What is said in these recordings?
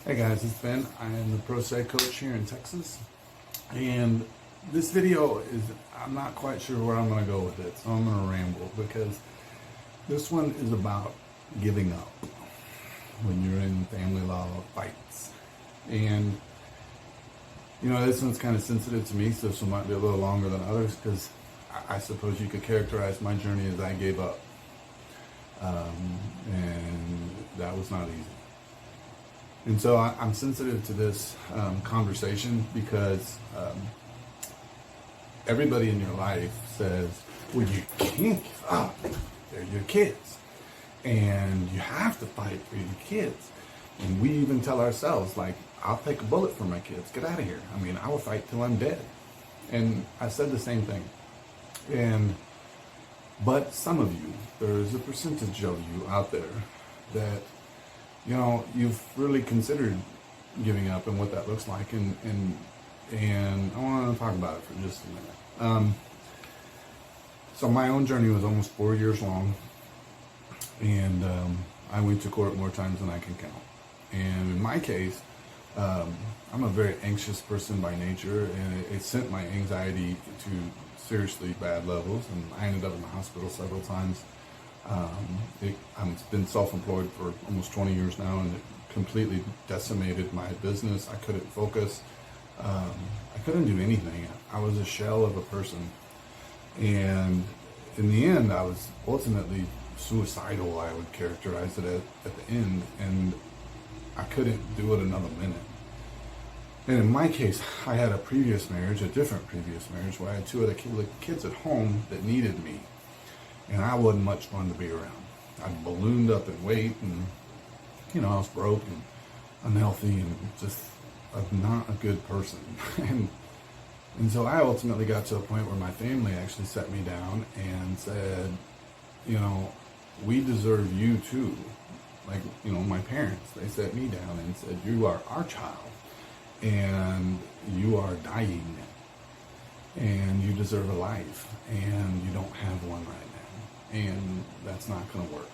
Hey guys, it's Ben. I am the Pro Say coach here in Texas. And this video is, I'm not quite sure where I'm going to go with it, so I'm going to ramble because this one is about giving up when you're in family law fights. And, you know, this one's kind of sensitive to me, so this one might be a little longer than others because I suppose you could characterize my journey as I gave up. And that was not easy. And so I'm sensitive to this conversation because everybody in your life says, well, you can't give up. They're your kids. And you have to fight for your kids. And we even tell ourselves, like, I'll take a bullet for my kids. Get out of here. I mean, I will fight till I'm dead. And I said the same thing. But some of you, there's a percentage of you out there that, you know, you've really considered giving up and what that looks like, and I want to talk about it for just a minute. So my own journey was almost 4 years long, and I went to court more times than I can count. And in my case, I'm a very anxious person by nature, and it sent my anxiety to seriously bad levels, and I ended up in the hospital several times. I've been self-employed for almost 20 years now, and it completely decimated my business. I couldn't focus. I couldn't do anything. I was a shell of a person. And in the end, I was ultimately suicidal, I would characterize it at the end, and I couldn't do it another minute. And in my case, I had a different previous marriage, where I had two other kids at home that needed me. And I wasn't much fun to be around. I ballooned up in weight, and, you know, I was broke and unhealthy and just not a good person. and so I ultimately got to a point where my family actually set me down and said, you know, we deserve you too. Like, you know, my parents, they set me down and said, you are our child, and you are dying, and you deserve a life, and you don't have one right now, and that's not going to work.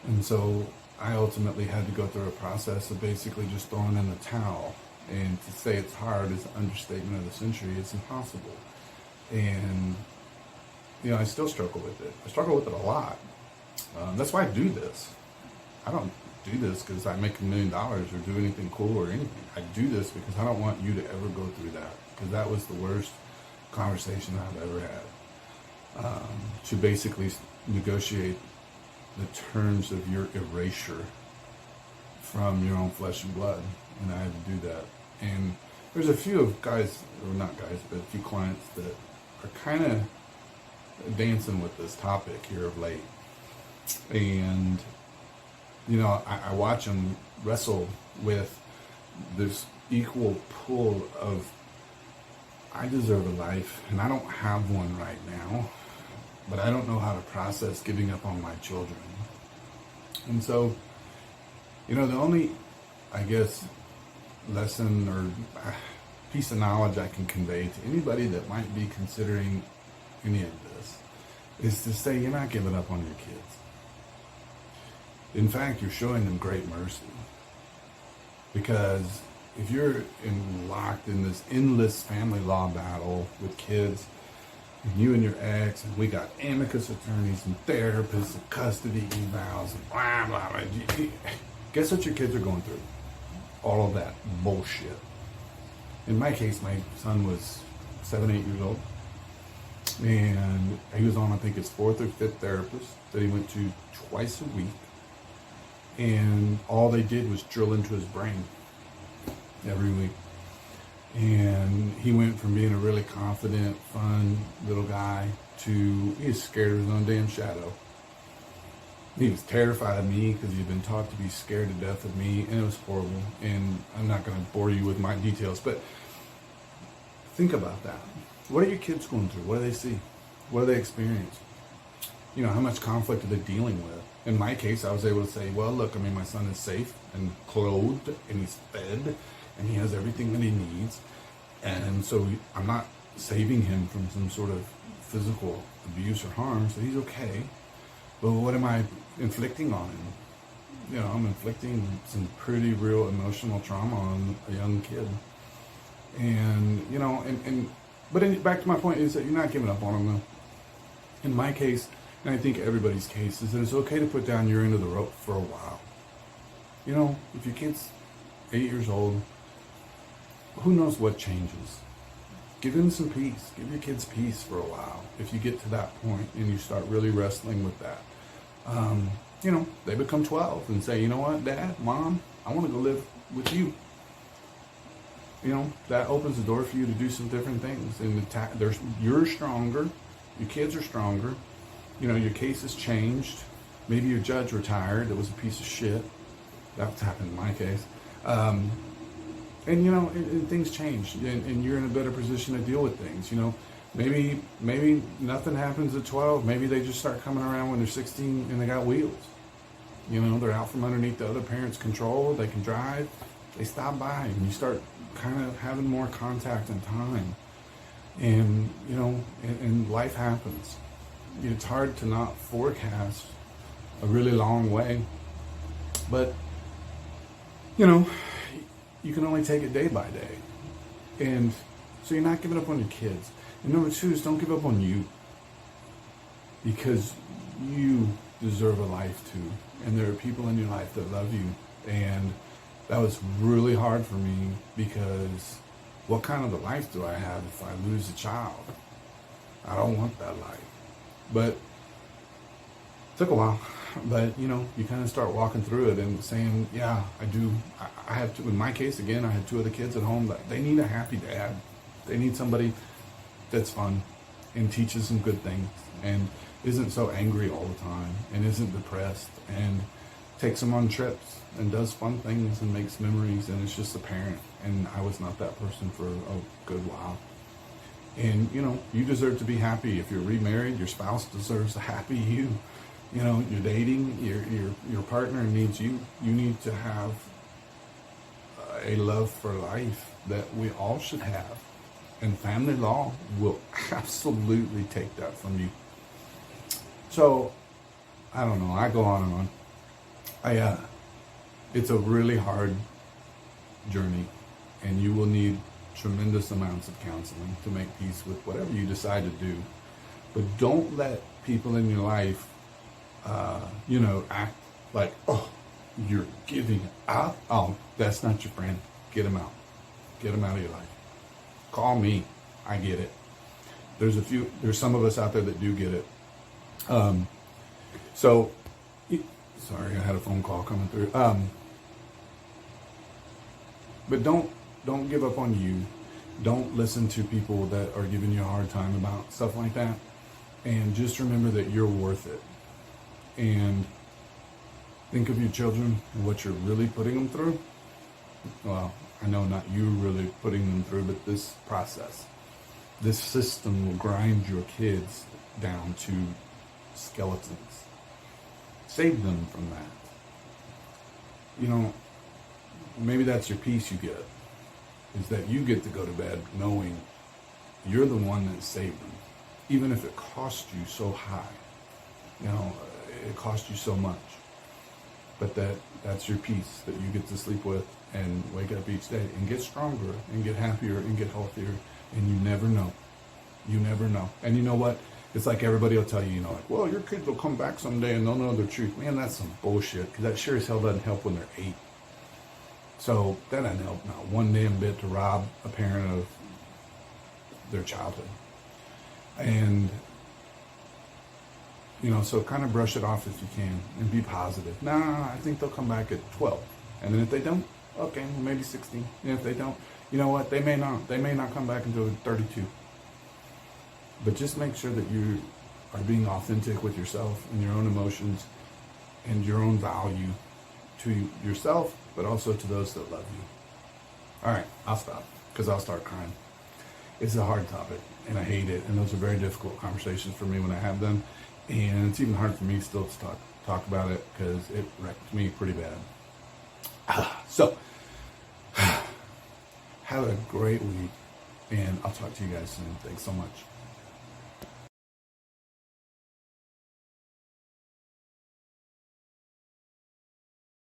And so I ultimately had to go through a process of basically just throwing in the towel. And to say it's hard is an understatement of the century. It's impossible. And, you know, I still struggle with it. I struggle with it a lot. That's why I do this. I don't do this because I make $1 million or do anything cool or anything. I do this because I don't want you to ever go through that, because that was the worst conversation I've ever had. To basically negotiate the terms of your erasure from your own flesh and blood. And I had to do that. And there's a few of guys, or not guys, but a few clients that are kind of dancing with this topic here of late. And, you know, I watch them wrestle with this equal pull of, I deserve a life, and I don't have one right now, but I don't know how to process giving up on my children. And so, you know, the only, I guess, lesson or piece of knowledge I can convey to anybody that might be considering any of this is to say, you're not giving up on your kids. In fact, you're showing them great mercy. Because if you're locked in this endless family law battle with kids, and you and your ex, and we got amicus attorneys and therapists and custody evals and blah, blah, blah. Guess what your kids are going through? All of that bullshit. In my case, my son was 7, 8 years old. And he was on, I think, his 4th or 5th therapist that he went to twice a week. And all they did was drill into his brain every week. And he went from being a really confident, fun little guy to he was scared of his own damn shadow. He was terrified of me because he'd been taught to be scared to death of me, and it was horrible. And I'm not going to bore you with my details, but think about that. What are your kids going through? What do they see? What do they experience? You know, how much conflict are they dealing with? In my case, I was able to say, well, look, I mean, my son is safe and clothed, and he's fed, and he has everything that he needs. And so I'm not saving him from some sort of physical abuse or harm, so he's okay. But what am I inflicting on him? I'm inflicting some pretty real emotional trauma on a young kid. And, back to my point is that you're not giving up on them, though. In my case, and I think everybody's case, is that it's okay to put down your end of the rope for a while. If your kid's 8 years old, who knows what changes? Give him some peace. Give your kids peace for a while. If you get to that point and you start really wrestling with that, they become 12 and say, you know what, Dad, Mom, I want to go live with you. That opens the door for you to do some different things. And you're stronger. Your kids are stronger. Your case has changed. Maybe your judge retired. That was a piece of shit. That's happened in my case. And things change, and you're in a better position to deal with things. Maybe nothing happens at 12. Maybe they just start coming around when they're 16 and they got wheels. They're out from underneath the other parent's control. They can drive. They stop by, and you start kind of having more contact and time. And and life happens. It's hard to not forecast a really long way, but you can only take it day by day. And so you're not giving up on your kids. And number two is don't give up on you, because you deserve a life too. And there are people in your life that love you. And that was really hard for me, because what kind of a life do I have if I lose a child? I don't want that life. But it took a while. But, you kind of start walking through it and saying, yeah, I do. I have to, in my case, again, I had 2 other kids at home. But they need a happy dad. They need somebody that's fun and teaches them good things and isn't so angry all the time and isn't depressed and takes them on trips and does fun things and makes memories, and it's just a parent. And I was not that person for a good while. And, you deserve to be happy. If you're remarried, your spouse deserves a happy you. You're dating, your partner needs you. You need to have a love for life that we all should have. And family law will absolutely take that from you. So, I don't know. I go on and on. It's a really hard journey, and you will need tremendous amounts of counseling to make peace with whatever you decide to do. But don't let people in your life act like, oh, you're giving up. Oh, that's not your friend. Get him out. Get him out of your life. Call me. I get it. There's some of us out there that do get it. Sorry, I had a phone call coming through. But don't give up on you. Don't listen to people that are giving you a hard time about stuff like that. And just remember that you're worth it. And think of your children and what you're really putting them through. Well, I know not you really putting them through, but this process. This system will grind your kids down to skeletons. Save them from that. Maybe that's your peace you get, is that you get to go to bed knowing you're the one that saved them, even if it cost you so high. It cost you so much. But that's your peace that you get to sleep with and wake up each day and get stronger and get happier and get healthier. And you never know. You never know. And you know what? It's like everybody will tell you, well, your kids will come back someday and they'll know the truth. Man, that's some bullshit, because that sure as hell doesn't help when they're 8. So that doesn't help not one damn bit to rob a parent of their childhood. And, so kind of brush it off if you can and be positive. Nah, I think they'll come back at 12. And then if they don't, okay, well, maybe 16. And if they don't, you know what? They may not. They may not come back until 32. But just make sure that you are being authentic with yourself and your own emotions and your own value to yourself, but also to those that love you. All right, I'll stop, because I'll start crying. It's a hard topic, and I hate it, and those are very difficult conversations for me when I have them, and it's even hard for me still to talk about it, because it wrecked me pretty bad. So, have a great week, and I'll talk to you guys soon. Thanks so much.